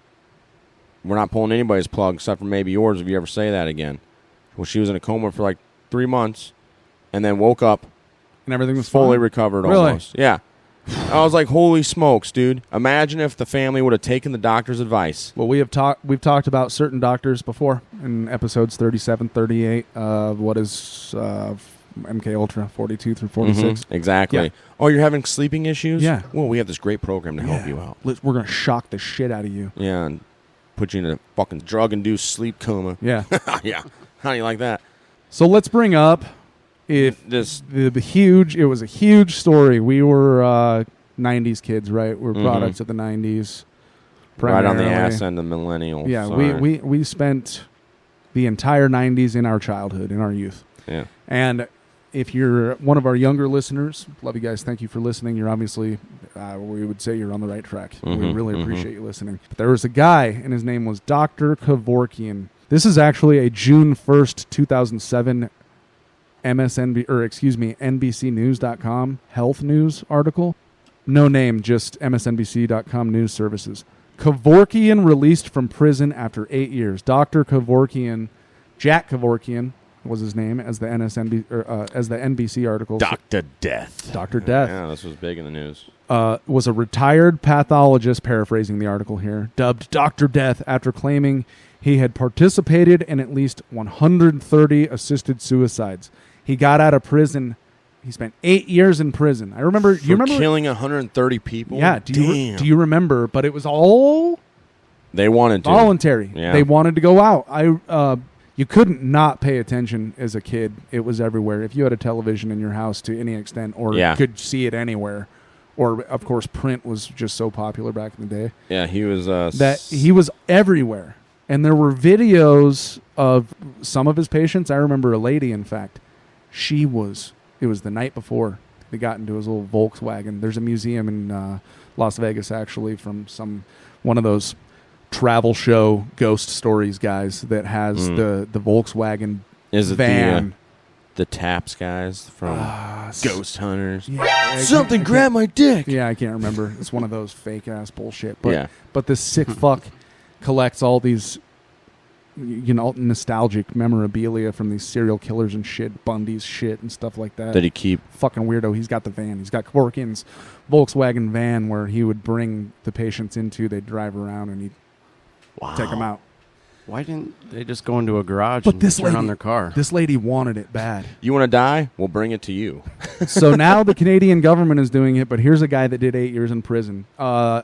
we're not pulling anybody's plug except for maybe yours if you ever say that again. Well, she was in a coma for like 3 months and then woke up. And everything was fully fine? recovered Really? almost. Yeah. I was like, holy smokes, dude. Imagine if the family would have taken the doctor's advice. Well, we've talked about certain doctors before in episodes 37, 38 of what is MK Ultra 42 through 46. Exactly. Yeah. Oh, you're having sleeping issues? Yeah. Well, we have this great program to help you out. We're going to shock the shit out of you. Yeah, and put you in a fucking drug-induced sleep coma. Yeah. Yeah. How do you like that? So let's bring up it was a huge story. We were 90s kids, right? We're products of the 90s. Right on the ass end of millennials. Yeah, we spent the entire 90s in our childhood, in our youth. Yeah. And if you're one of our younger listeners, love you guys. Thank you for listening. You're obviously, we would say you're on the right track. We really appreciate you listening. But there was a guy, and his name was Dr. Kevorkian. This is actually a June 1st, 2007 NBCnews.com health news article. No name, just MSNBC.com news services. Kevorkian released from prison after 8 years. Dr. Kevorkian, Jack Kevorkian was his name, as the NBC article. Dr. Death. Dr. Death. Yeah, this was big in the news. Was a retired pathologist, paraphrasing the article here, dubbed Dr. Death after claiming he had participated in at least 130 assisted suicides. He got out of prison. He spent 8 years in prison. I remember. For killing 130 people? Yeah. Do you remember? But it was all they wanted to. Voluntary. Yeah. They wanted to go out. You couldn't not pay attention as a kid. It was everywhere. If you had a television in your house to any extent, or could see it anywhere, or of course print was just so popular back in the day. Yeah, he was he was everywhere. And there were videos of some of his patients. I remember a lady, in fact, it was the night before they got into his little Volkswagen. There's a museum in Las Vegas, actually, from one of those travel show ghost stories guys that has the Volkswagen Is it van. The Taps guys from Ghost Hunters? Yeah, Something grabbed my dick. Yeah, I can't remember. It's one of those fake-ass bullshit. But this sick fuck collects all these, nostalgic memorabilia from these serial killers and shit, Bundy's shit and stuff like that. Did he keep? Fucking weirdo. He's got the van. He's got Kevorkian's Volkswagen van where he would bring the patients into. They'd drive around and he'd take them out. Why didn't they just go into a garage and turn on their car? This lady wanted it bad. You want to die? We'll bring it to you. So now the Canadian government is doing it, but here's a guy that did 8 years in prison.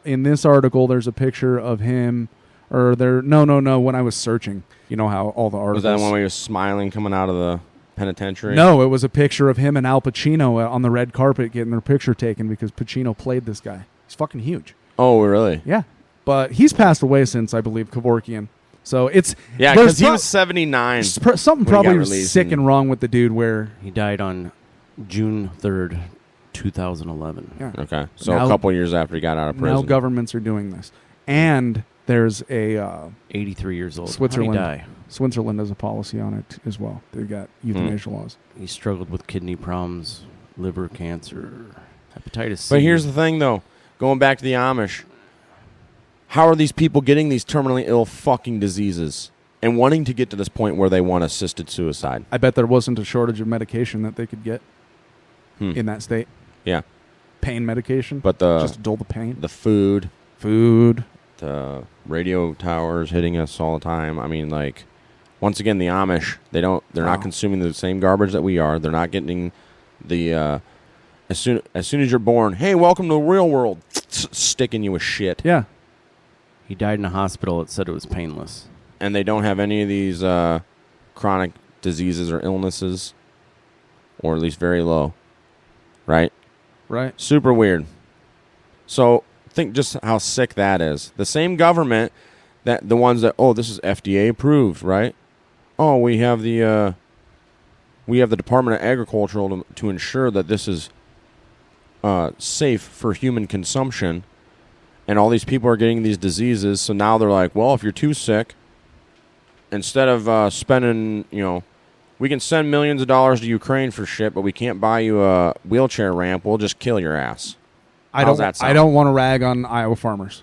In this article, there's a picture of him, no, when I was searching. You know how all the articles... Was that one where he was smiling coming out of the penitentiary? No, it was a picture of him and Al Pacino on the red carpet getting their picture taken because Pacino played this guy. He's fucking huge. Oh, really? Yeah. But he's passed away since, I believe, Kevorkian. So it's... Yeah, because he was 79. Something probably was sick and wrong with the dude where... He died on June 3rd, 2011. Yeah. Okay. So now, a couple years after he got out of prison. Now governments are doing this. And there's a... 83 years old. Switzerland. How'd he die? Switzerland has a policy on it as well. They've got euthanasia laws. He struggled with kidney problems, liver cancer, hepatitis C. But here's the thing, though. Going back to the Amish... How are these people getting these terminally ill fucking diseases and wanting to get to this point where they want assisted suicide? I bet there wasn't a shortage of medication that they could get in that state. Yeah. Pain medication. But just to dull the pain. The food. The radio towers hitting us all the time. I mean, like, once again, the Amish, they're not consuming the same garbage that we are. They're not getting the, as soon as you're born, hey, welcome to the real world, sticking you with shit. Yeah. He died in a hospital. It said it was painless. And they don't have any of these chronic diseases or illnesses, or at least very low. Right? Right. Super weird. So think just how sick that is. The same government that the ones that, this is FDA approved, right? Oh, we have the Department of Agriculture to ensure that this is safe for human consumption. And all these people are getting these diseases, so now they're like, well, if you're too sick, instead of spending, we can send millions of dollars to Ukraine for shit, but we can't buy you a wheelchair ramp. We'll just kill your ass. How's that sound? I don't want to rag on Iowa farmers.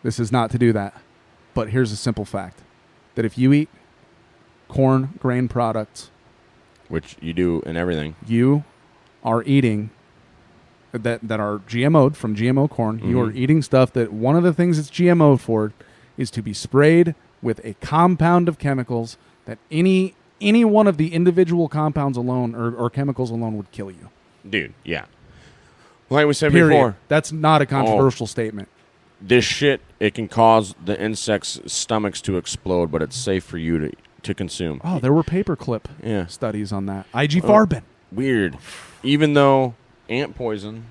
This is not to do that. But here's a simple fact. That if you eat corn, grain products... Which you do in everything. You are eating... that are GMO'd from GMO corn. Mm-hmm. You are eating stuff that one of the things it's GMO for is to be sprayed with a compound of chemicals that any one of the individual compounds alone or chemicals alone would kill you. Dude, yeah. Like we said before. That's not a controversial statement. This shit, it can cause the insects' stomachs to explode, but it's safe for you to consume. Oh, there were paperclip studies on that. IG Farben. Weird. Even though... ant poison,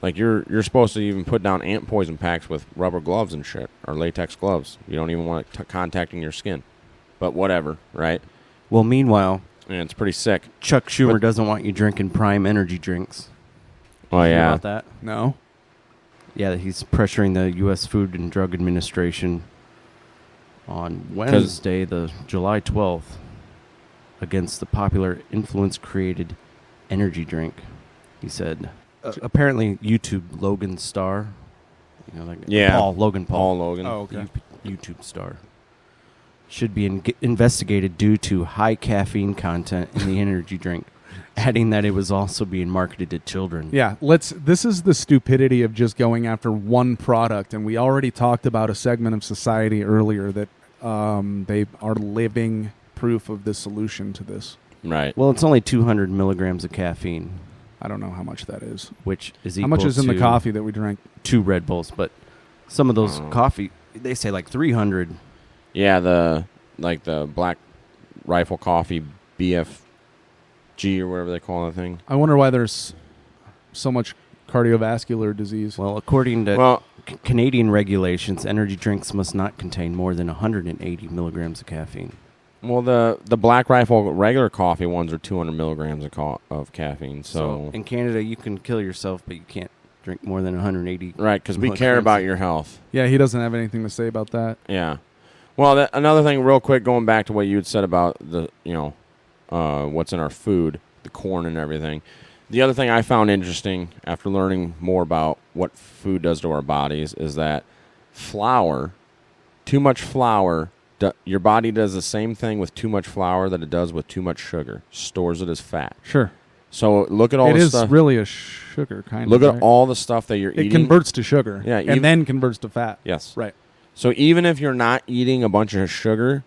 like you're supposed to even put down ant poison packs with rubber gloves and shit, or latex gloves. You don't even want it contacting your skin. But whatever, right? Well, meanwhile, it's pretty sick. Chuck Schumer doesn't want you drinking Prime energy drinks. Oh, yeah. You know about that? No. Yeah, he's pressuring the U.S. Food and Drug Administration on Wednesday, the July 12th, against the popular influence-created energy drink. He said, apparently YouTube Logan Star. You know, like Yeah. Logan Paul. Paul Logan. Oh, okay. YouTube star. Should be investigated due to high caffeine content in the energy drink, adding that it was also being marketed to children. Yeah, this is the stupidity of just going after one product, and we already talked about a segment of society earlier that they are living proof of the solution to this. Right. Well, it's only 200 milligrams of caffeine. I don't know how much that is. Which is how equal much is in the to coffee that we drank? 2 Red Bulls, but some of those coffee, they say like 300. Yeah, the Black Rifle Coffee BFG or whatever they call that thing. I wonder why there's so much cardiovascular disease. Well, according to Canadian regulations, energy drinks must not contain more than 180 milligrams of caffeine. Well, the Black Rifle regular coffee ones are 200 milligrams of caffeine. So in Canada, you can kill yourself, but you can't drink more than 180. Right, because we care about your health. Yeah, he doesn't have anything to say about that. Yeah. Well, another thing, real quick, going back to what you had said about the what's in our food, the corn and everything. The other thing I found interesting after learning more about what food does to our bodies is that too much flour. Your body does the same thing with too much flour that it does with too much sugar. Stores it as fat. Sure. So look at all the stuff. It is really a sugar kind Look of. at all the stuff that you're eating. It converts to sugar. Yeah. And then converts to fat. Yes. Right. So even if you're not eating a bunch of sugar,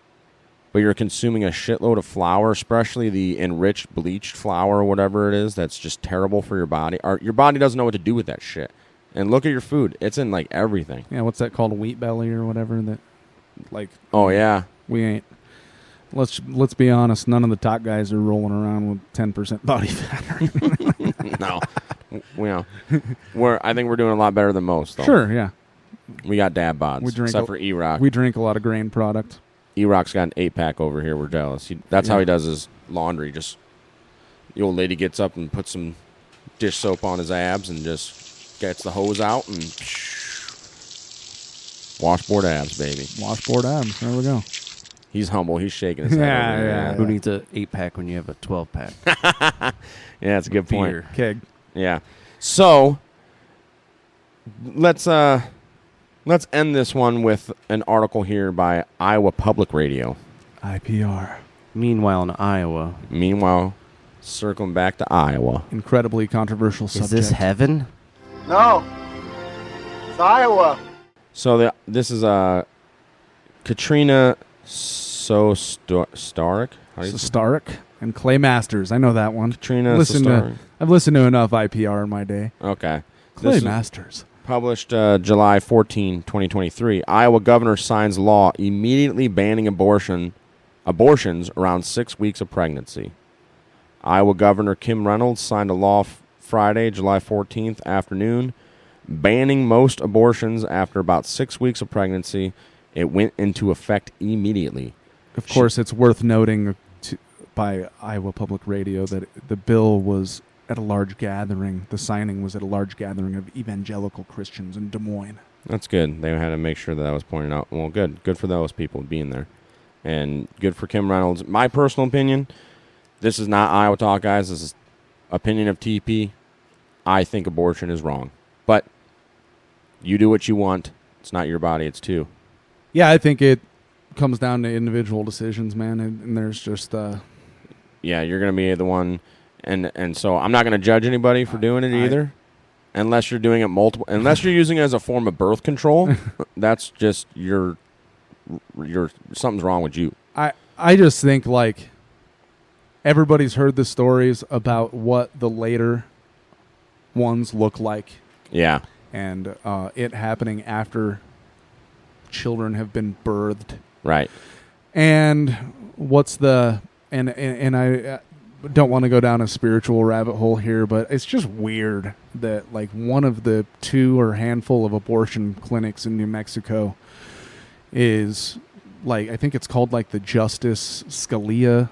but you're consuming a shitload of flour, especially the enriched bleached flour or whatever it is, that's just terrible for your body. Your body doesn't know what to do with that shit. And look at your food. It's in like everything. Yeah, what's that called? Wheat belly or whatever that Oh yeah. We ain't. Let's be honest. None of the top guys are rolling around with 10% body fat. No, I think we're doing a lot better than most. Though. Sure, yeah. We got dad bods, except for Erock. We drink a lot of grain product. Erock's got an 8-pack over here. We're jealous. That's how he does his laundry. Just the old lady gets up and puts some dish soap on his abs and just gets the hose out and washboard abs, baby. Washboard abs. There we go. He's humble. He's shaking his head. Yeah. Who needs a 8-pack when you have a 12-pack? Yeah, that's a good point. Keg. Yeah. So let's end this one with an article here by Iowa Public Radio. IPR. Meanwhile, in Iowa. Circling back to Iowa. Incredibly controversial subject. Is this heaven? No. It's Iowa. So this is Katrina Stark. Stark and Clay Masters. I know that one. Katrina I've listened to enough IPR in my day. Okay. Clay Masters. Published July 14, 2023. Iowa governor signs law immediately banning abortions around 6 weeks of pregnancy. Iowa Governor Kim Reynolds signed a law Friday, July 14th afternoon, banning most abortions after about 6 weeks of pregnancy. It went into effect immediately. Of course, it's worth noting by Iowa Public Radio that the bill was at a large gathering. The signing was at a large gathering of evangelical Christians in Des Moines. That's good. They had to make sure that was pointed out. Well, good. Good for those people being there. And good for Kim Reynolds. My personal opinion, this is not Iowa Talk, guys. This is opinion of Teepee. I think abortion is wrong. But you do what you want. It's not your body. It's two. Yeah, I think it comes down to individual decisions, man. And there's just... Yeah, you're going to be the one... And so I'm not going to judge anybody for doing it either. Unless you're doing it unless you're using it as a form of birth control. That's just your something's wrong with you. I just think, like, everybody's heard the stories about what the later ones look like. Yeah. And it happening after children have been birthed. Right. And what's the... And I don't want to go down a spiritual rabbit hole here, but it's just weird that, like, one of the 2 or handful of abortion clinics in New Mexico is, like, I think it's called, like, the Justice Scalia.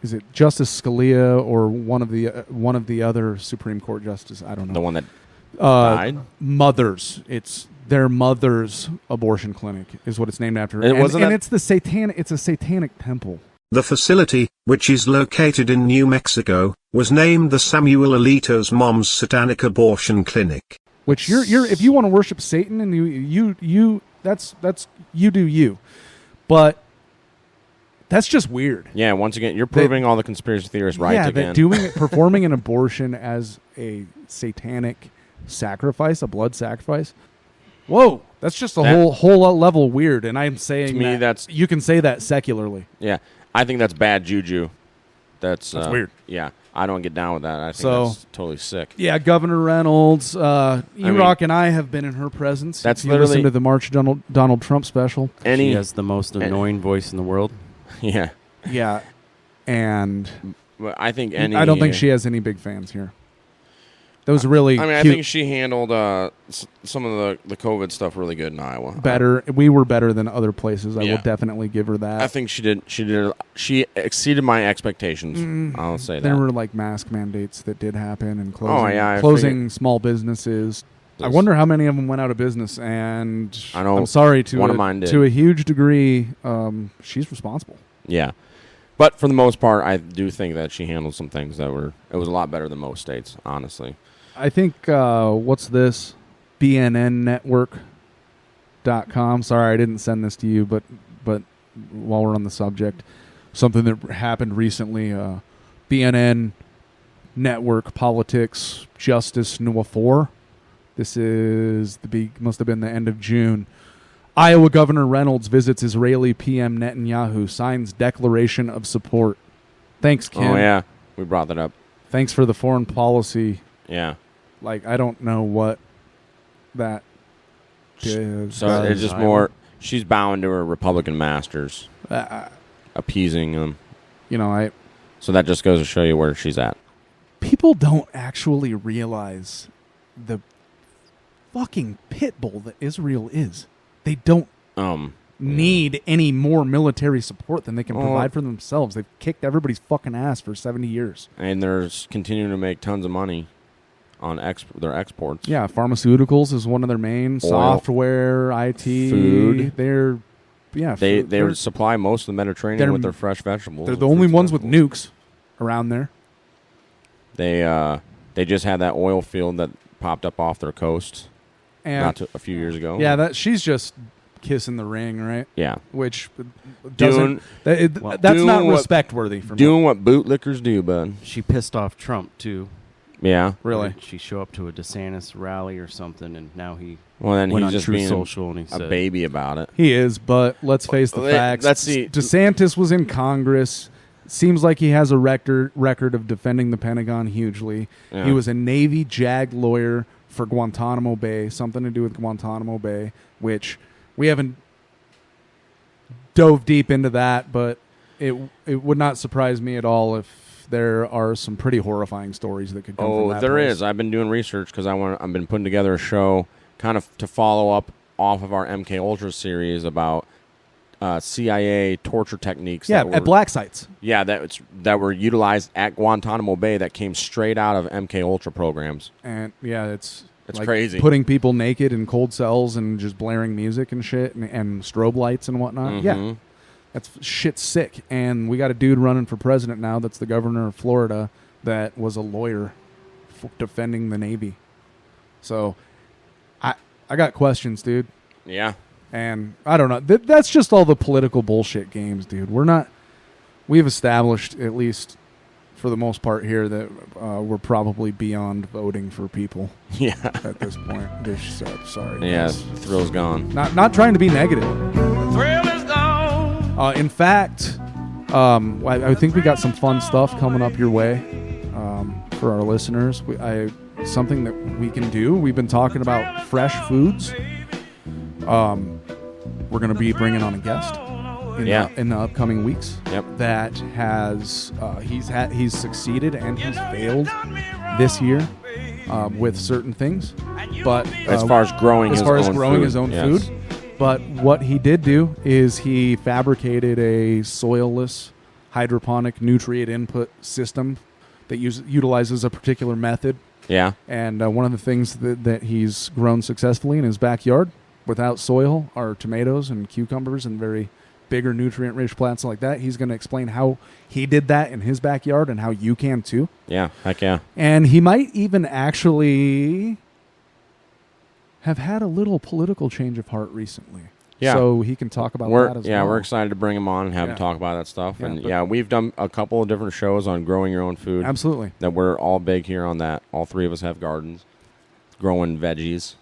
Is it Justice Scalia or one of the other Supreme Court justices? I don't know. The one that died? Mothers. It's their mother's abortion clinic is what it's named after. And it's a satanic temple. The facility, which is located in New Mexico, was named the Samuel Alito's Mom's Satanic Abortion Clinic. Which you're if you want to worship Satan and you that's you do you. But that's just weird. Yeah, once again, you're proving all the conspiracy theorists right again. Yeah, performing an abortion as a satanic sacrifice, a blood sacrifice. Whoa, that's just a whole level weird. And I'm saying to me, that's you can say that secularly. Yeah, I think that's bad juju. That's weird. Yeah, I don't get down with that. I think that's totally sick. Yeah, Governor Reynolds, Erock and I have been in her presence. That's you listen to the March Donald Trump special. She has the most annoying voice in the world. Yeah. Yeah. And I think I don't think she has any big fans here. That was really I cute. think she handled some of the COVID stuff really good in Iowa. Better. We were better than other places. I will definitely give her that. I think she did. She exceeded my expectations. I'll say that. There were like mask mandates that did happen and closing, closing small businesses. I wonder how many of them went out of business, and I know I'm sorry one of mine did. To a huge degree, she's responsible. Yeah, but for the most part, I do think that she handled some things it was a lot better than most states, honestly. I think what's this? BNNnetwork.com. Sorry, I didn't send this to you, but while we're on the subject, something that happened recently. BNN Network Politics Justice Noah 4. This is must have been the end of June. Iowa Governor Reynolds visits Israeli PM Netanyahu, signs declaration of support. Thanks, Ken. Oh, yeah. We brought that up. Thanks for the foreign policy. Yeah. Like, I don't know what that is. So it's just more, she's bowing to her Republican masters, appeasing them. So that just goes to show you where she's at. People don't actually realize the fucking pit bull that Israel is. They don't need any more military support than they can provide for themselves. They've kicked everybody's fucking ass for 70 years. And they're continuing to make tons of money on their exports. Yeah, pharmaceuticals is one of their main. Oil. Software, IT, food. They supply most of the Mediterranean with their fresh vegetables. They're the only ones with nukes around there. They just had that oil field that popped up off their coast a few years ago. Yeah, she's just kissing the ring, right? Yeah, which doesn't that's not respect worthy for me. Doing what bootlickers do, bud. She pissed off Trump too. Yeah, really. She show up to a DeSantis rally or something, and now he then went he's on just True being Social and he said, a baby about it. He is, but let's face the facts. Let's see. DeSantis was in Congress. Seems like he has a record of defending the Pentagon hugely. Yeah. He was a Navy JAG lawyer for Guantanamo Bay, something to do with Guantanamo Bay, which we haven't dove deep into that, but it would not surprise me at all if there are some pretty horrifying stories that could come from that. Oh, there place. is. I've been doing research because I've been putting together a show kind of to follow up off of our MK Ultra series about CIA torture techniques. Yeah, at black sites. Yeah, that were utilized at Guantanamo Bay that came straight out of MK Ultra programs. And yeah, it's like crazy. Putting people naked in cold cells and just blaring music and shit and strobe lights and whatnot. Mm-hmm. Yeah, that's shit's sick. And we got a dude running for president now that's the governor of Florida that was a lawyer defending the Navy. So I got questions, dude. Yeah. And I don't know. That's just all the political bullshit games, dude. We've established, at least for the most part here, that we're probably beyond voting for people. Yeah. At this point. Sorry. Yeah, the thrill's gone. Not trying to be negative. The thrill is gone. In fact, I think we got some fun stuff coming up your way for our listeners. Something that we can do. We've been talking about fresh foods. We're going to be bringing on a guest in the upcoming weeks. Yep. That has he's succeeded and he's failed this year with certain things, but as far as growing his own food. But what he did do is he fabricated a soilless hydroponic nutrient input system that utilizes a particular method. Yeah. And one of the things that he's grown successfully in his backyard without soil are tomatoes and cucumbers and very bigger nutrient-rich plants like that. He's going to explain how he did that in his backyard and how you can too. Yeah, heck yeah. And he might even actually have had a little political change of heart recently. Yeah. So he can talk about that as well. Yeah, we're excited to bring him on and have him talk about that stuff. And we've done a couple of different shows on growing your own food. Absolutely. That we're all big here on that. All three of us have gardens, growing veggies,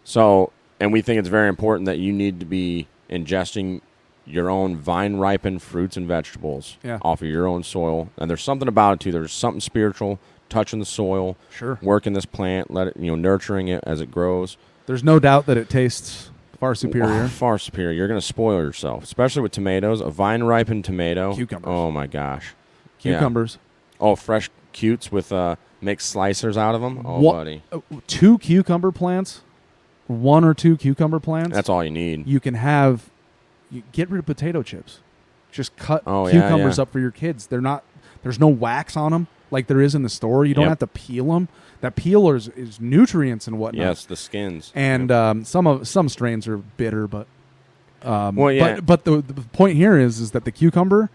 So, and we think it's very important that you need to be ingesting your own vine-ripened fruits and vegetables off of your own soil. And there's something about it, too. There's something spiritual, touching the soil, working this plant, nurturing it as it grows. There's no doubt that it tastes far superior. Far superior. You're going to spoil yourself, especially with tomatoes. A vine-ripened tomato. Cucumbers. Oh, my gosh. Cucumbers. Yeah. Oh, fresh cutes with mixed slicers out of them. Oh, buddy. 2 cucumber plants, 1 or 2 cucumber plants. That's all you need. You can have, get rid of potato chips. Just cut cucumbers up for your kids. There's no wax on them like there is in the store. You don't have to peel them. That peel is nutrients and whatnot. Yes, the skins. And some strains are bitter, but but the point here is that the cucumber,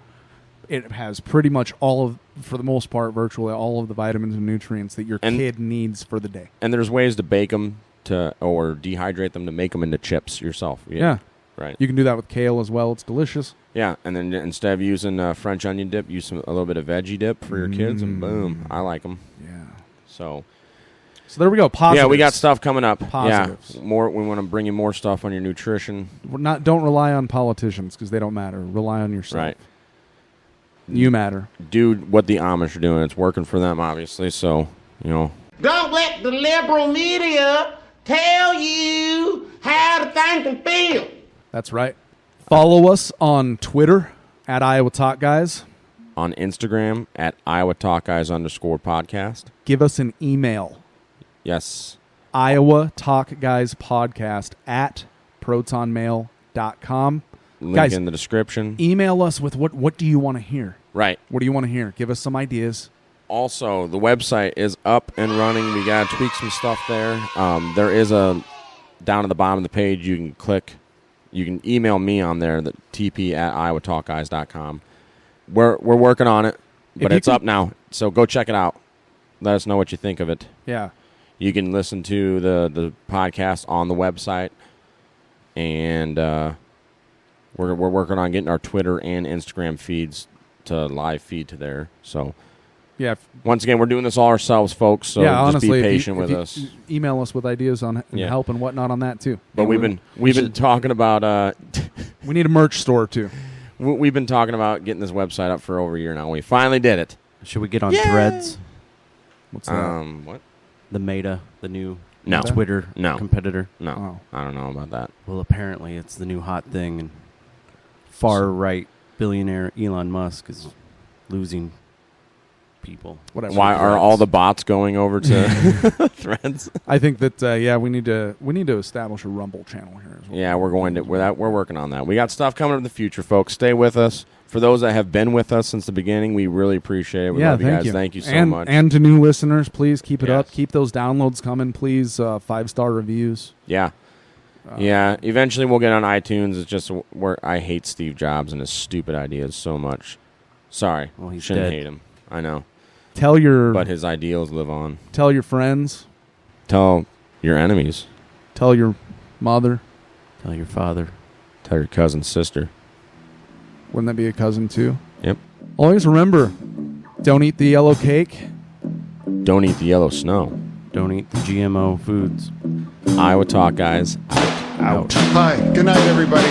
it has pretty much for the most part, virtually all of the vitamins and nutrients that your kid needs for the day. And there's ways to bake them or dehydrate them to make them into chips yourself. Yeah. Right. You can do that with kale as well. It's delicious. Yeah, and then instead of using French onion dip, use a little bit of veggie dip for your kids, and boom, I like them. Yeah. So there we go. Positives. Yeah, we got stuff coming up. Positives. Yeah, more. We want to bring you more stuff on your nutrition. Don't rely on politicians because they don't matter. Rely on yourself. Right. You matter. Do what the Amish are doing. It's working for them, obviously. So Don't let the liberal media tell you how to think and feel. That's right. Follow us on Twitter at Iowa Talk Guys. On Instagram at Iowatalkguys_podcast. Give us an email. Yes. Iowatalkguyspodcast at protonmail.com. Link Guys, in the description. Email us with what do you want to hear? Right. What do you want to hear? Give us some ideas. Also, the website is up and running. We got to tweak some stuff there. There is down at the bottom of the page, you can click. You can email me on there, the Teepee at Iowatalkguys.com. We're working on it, but it's up now. So go check it out. Let us know what you think of it. Yeah. You can listen to the podcast on the website, and we're working on getting our Twitter and Instagram feeds to live feed to there. So yeah. Once again, we're doing this all ourselves, folks. So just honestly, be patient with us. Email us with ideas on help and whatnot on that too. But we've been talking about. We need a merch store too. We've been talking about getting this website up for over a year now. We finally did it. Should we get on Threads? What's that? What? The Meta, the new No. Twitter competitor. No, I don't know about that. Well, apparently it's the new hot thing, and far-right billionaire Elon Musk is losing people. Whatever. Why are all the bots going over to Threads? I think that we need to establish a Rumble channel here as well. Yeah, we're working on that. We got stuff coming up in the future, folks. Stay with us. For those that have been with us since the beginning, we really appreciate it. We love you guys. Thank you so much. And to new listeners, please keep it up. Keep those downloads coming, please. 5-star reviews. Yeah. Yeah, eventually we'll get on iTunes. It's just I hate Steve Jobs and his stupid ideas so much. Sorry. Well, he's Shouldn't dead. hate him. I know. But his ideals live on. Tell your friends. Tell your enemies. Tell your mother. Tell your father. Tell your cousin's sister. Wouldn't that be a cousin too? Yep. Always remember, don't eat the yellow cake. Don't eat the yellow snow. Don't eat the GMO foods. Iowa Talk Guys. Out. Hi. Good night, everybody.